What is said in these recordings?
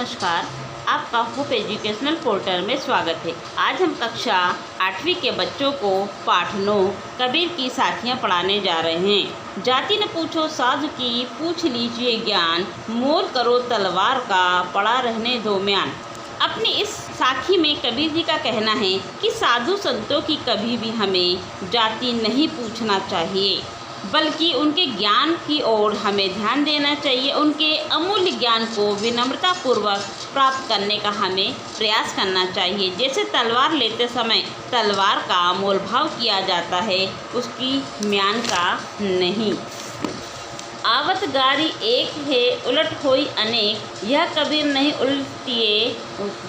नमस्कार, आपका hope educational portal में स्वागत है। आज हम कक्षा 8वीं के बच्चों को पाठ 9 कबीर की साखियाँ पढ़ाने जा रहे हैं। जाति न पूछो साधु की, पूछ लीजिए ज्ञान, मोल करो तलवार का, पड़ा रहने दो म्यान। अपनी इस साखी में कबीर जी का कहना है कि साधु संतों की कभी भी हमें जाति नहीं पूछना चाहिए, बल्कि उनके ज्ञान की ओर हमें ध्यान देना चाहिए। उनके अमूल्य ज्ञान को विनम्रतापूर्वक प्राप्त करने का हमें प्रयास करना चाहिए। जैसे तलवार लेते समय तलवार का मोल भाव किया जाता है, उसकी म्यान का नहीं। आवत गारी एक है, उलट होई अनेक, यह कबीर नहीं उल्टिए,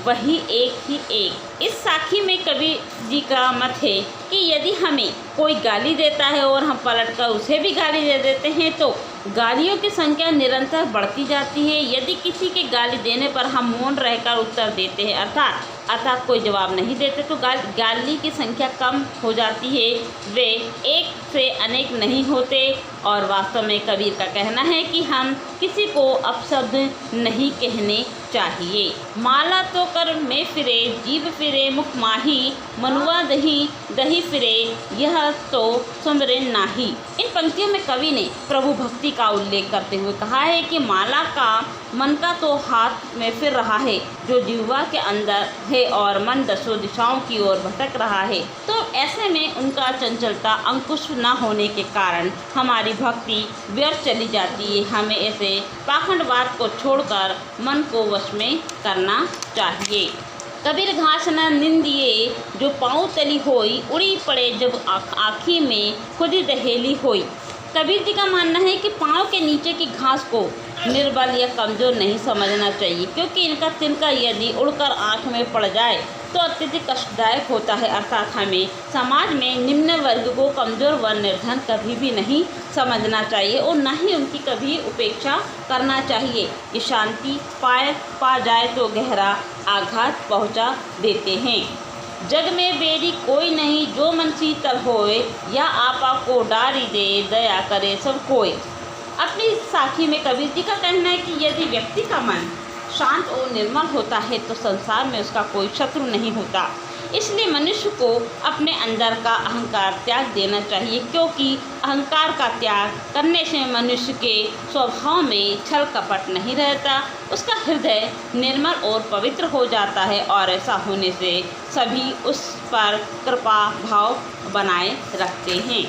वही एक ही एक। इस साखी में कबीर जी का मत है कि यदि हमें कोई गाली देता है और हम पलटकर उसे भी गाली दे देते हैं तो गालियों की संख्या निरंतर बढ़ती जाती है। यदि किसी के गाली देने पर हम मौन रहकर उत्तर देते हैं, अर्थात कोई जवाब नहीं देते, तो गाली की संख्या कम हो जाती है, वे एक से अनेक नहीं होते। और वास्तव में कबीर का कहना है कि हम किसी को अपशब्द नहीं कहने चाहिए। माला तो कर में फिरे, जीभ फिरे मुख माही, मनुआ दही दही फिरे, यह तो सुमरे नाही। इन पंक्तियों में कवि ने प्रभु भक्ति का उल्लेख करते हुए कहा है कि माला का मन का तो हाथ में फिर रहा है, जो जिह्वा के अंदर है, और मन दसों दिशाओं की ओर भटक रहा है। तो ऐसे में उनका चंचलता अंकुश न होने के कारण हमारी भक्ति व्यर्थ चली जाती है। हमें ऐसे पाखंडवाद को छोड़कर मन को वश में करना चाहिए। कबीर घास न निंदिए, जो पाँव तली होई, उड़ी पड़े जब आँखी में खुद दहेली होई। कबीर जी का मानना है कि पाँव के नीचे की घास को निर्बल या कमज़ोर नहीं समझना चाहिए, क्योंकि इनका तिनका यदि उड़कर आँख में पड़ जाए तो अत्यधिक कष्टदायक होता है। अर्थात हमें समाज में निम्न वर्ग को कमज़ोर व निर्धन कभी भी नहीं समझना चाहिए और न ही उनकी कभी उपेक्षा करना चाहिए। कि शांति पा जाए तो गहरा आघात पहुंचा देते हैं। जग में बेरी कोई नहीं, जो मन शीतल होए, या आपा को डारी दे, दया करे सब कोई। अपनी साखी में कबीर जी का कहना है कि यदि व्यक्ति का मन शांत और निर्मल होता है तो संसार में उसका कोई शत्रु नहीं होता। इसलिए मनुष्य को अपने अंदर का अहंकार त्याग देना चाहिए, क्योंकि अहंकार का त्याग करने से मनुष्य के स्वभाव में छल कपट नहीं रहता, उसका हृदय निर्मल और पवित्र हो जाता है, और ऐसा होने से सभी उस पर कृपा भाव बनाए रखते हैं।